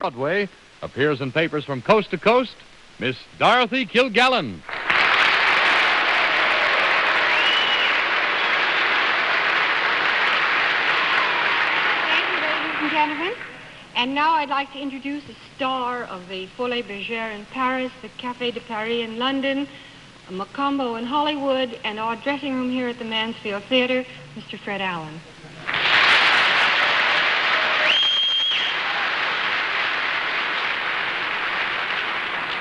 Broadway appears in papers from coast to coast, Miss Dorothy Kilgallen. Thank you, ladies and gentlemen. And now I'd like to introduce the star of the Folie Bergère in Paris, the Café de Paris in London, a Macombo in Hollywood, and our dressing room here at the Mansfield Theater, Mr. Fred Allen.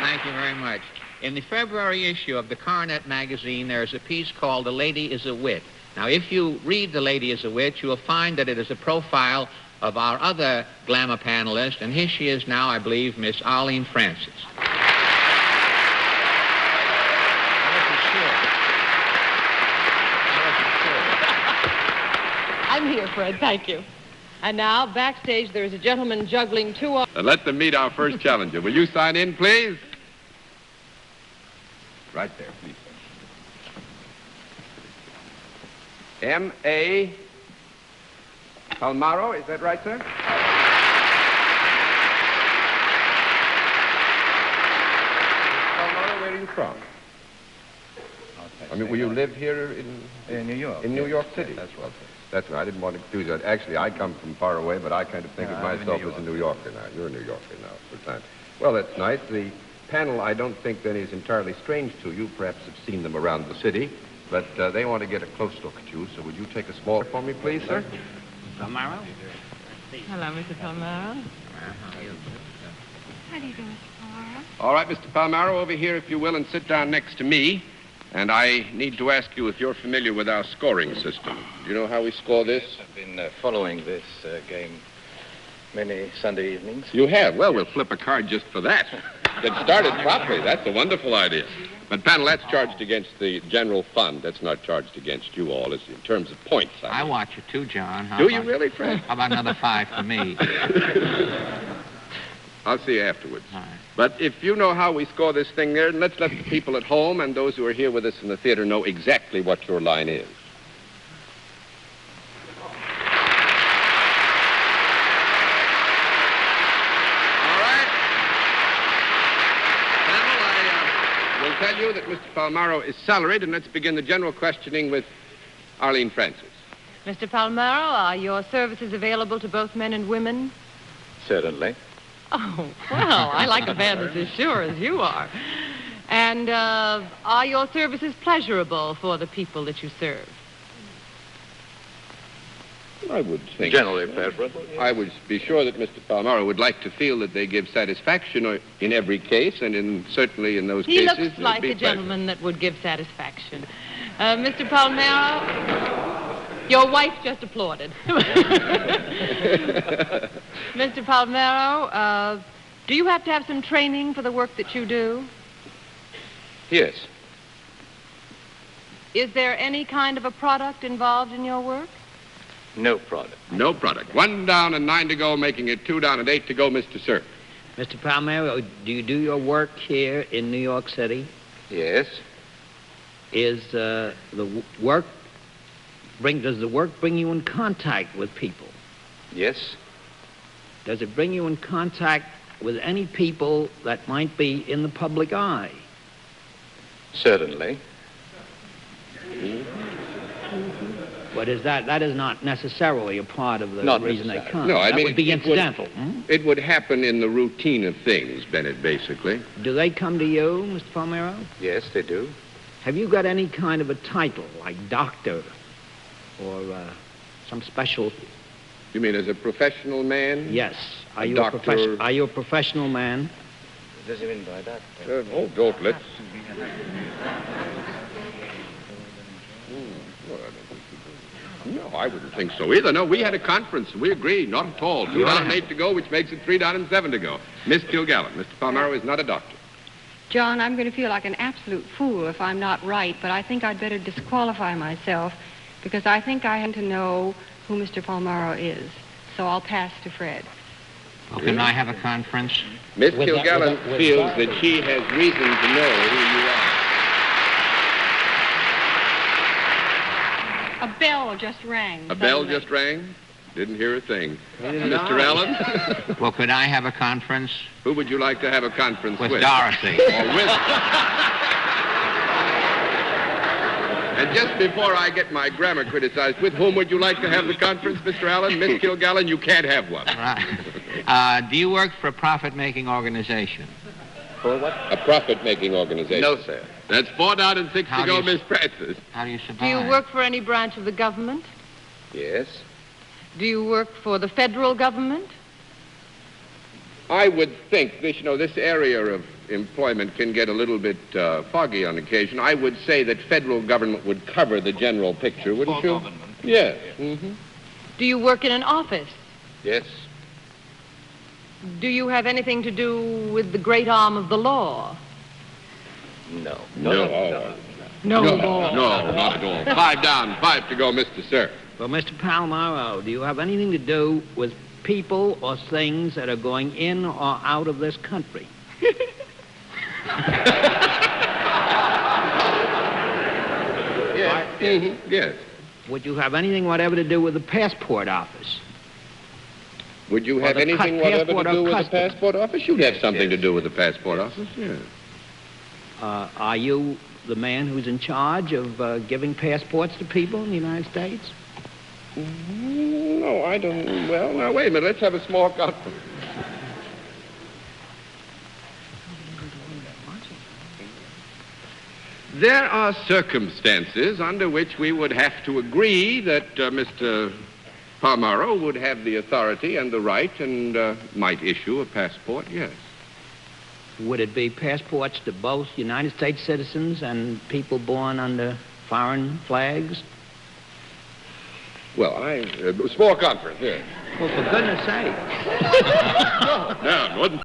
Thank you very much. In the February issue of the Coronet magazine, there's a piece called The Lady is a Wit. Now, if you read The Lady is a Wit, you will find that it is a profile of our other glamour panelist, and here she is now, I believe, Miss Arlene Francis. I'm here, Fred, thank you. And now, backstage, there is a gentleman juggling two... Let them meet our first challenger. Will you sign in, please? Right there, please. M.A. Palmaro, is that right, sir? Palmaro, where are you from? I mean, will you live here in New York? In New York City? Yes, that's right. That's right. I didn't want to do that. Actually, I come from far away, but I kind of think of myself as a New Yorker now. You're a New Yorker now for time. Well, that's nice. The panel, I don't think then is entirely strange to you. Perhaps have seen them around the city, but they want to get a close look at you. So would you take a small for me, please, sir? Palmaro? Hello, Mr. Palmaro. How do you do, Mr. Palmaro? All right, Mr. Palmaro, over here, if you will, and sit down next to me. And I need to ask you if you're familiar with our scoring system. Do you know how we score this? Yes, I've been following this game many Sunday evenings. You have? Well, we'll flip a card just for that. Get started properly. That's a wonderful idea. But, panel, that's charged against the general fund. That's not charged against you all. It's in terms of points. I watch it, too, John. Do you really, Fred? How about another 5 for me? I'll see you afterwards. All right. But if you know how we score this thing there, let's let the people at home and those who are here with us in the theater know exactly what your line is. All right. Panel, I will tell you that Mr. Palmaro is salaried, and let's begin the general questioning with Arlene Francis. Mr. Palmaro, are your services available to both men and women? Certainly. Oh, well, I like a man that's as sure as you are. And are your services pleasurable for the people that you serve? I would think... Generally pleasurable. I would be sure that Mr. Palmaro would like to feel that they give satisfaction in every case, and certainly in those He cases... looks like a gentleman that would give satisfaction. Mr. Palmaro... Your wife just applauded. Mr. Palmaro, do you have to have some training for the work that you do? Yes. Is there any kind of a product involved in your work? No product. No product. 1 down and 9 to go, making it 2 down and 8 to go, Mr. Sir. Mr. Palmero, do you do your work here in New York City? Yes. Is does the work bring you in contact with people? Yes. Does it bring you in contact with any people that might be in the public eye? Certainly. But that is not necessarily a part of the reason they come. No, I mean... That would be incidental. It would happen in the routine of things, Bennett, basically. Do they come to you, Mr. Palmero? Yes, they do. Have you got any kind of a title, like doctor, or some special... You mean as a professional man? Yes. Are you doctor? Are you a professional man? What does he mean by that? Don't let's... No, I wouldn't think so either. No, we had a conference, and we agreed, not at all. 2 down and 8 to go, which makes it 3 down and 7 to go. Miss Kilgallen, Mr. Palmaro is not a doctor. John, I'm going to feel like an absolute fool if I'm not right, but I think I'd better disqualify myself because I think I have to know who Mr. Palmaro is. So I'll pass to Fred. Well, can I have a conference? Miss Kilgallen feels that she has reason to know who you are. A bell just rang. A bell just rang? Didn't hear a thing. Mr. Allen? Well, could I have a conference Who would you like to have a conference with? with Dorothy? Or with... And just before I get my grammar criticized, with whom would you like to have the conference, Mr. Allen? Miss Kilgallen, you can't have one. Right. Do you work for a profit-making organization? For what? A profit-making organization. No, sir. That's 4 down and 6 How to do go, you- Miss Francis. How do you survive? Do you work for any branch of the government? Yes. Do you work for the federal government? I would think this area of employment can get a little bit foggy on occasion. I would say that federal government would cover the general picture, wouldn't you? Yes. Mm-hmm. Do you work in an office? Yes. Do you have anything to do with the great arm of the law? No. No, not at all. 5 down, 5 to go, Mr. Sir. Well, Mr. Palmaro, do you have anything to do with people or things that are going in or out of this country? Yes. Mm-hmm. Yes. Would you have anything whatever to do with the passport office? Would you Or have the anything whatever passport to do or with the custom? passport office? You'd have something yes. to do with the passport office, yes. Are you the man who's in charge of giving passports to people in the United States? No, I don't. Well, now, wait a minute. Let's have a small conference. There are circumstances under which we would have to agree that Mr. Palmaro would have the authority and the right and might issue a passport, yes. Would it be passports to both United States citizens and people born under foreign flags? Well, small conference, yes. Well, for goodness sake. No, it wasn't.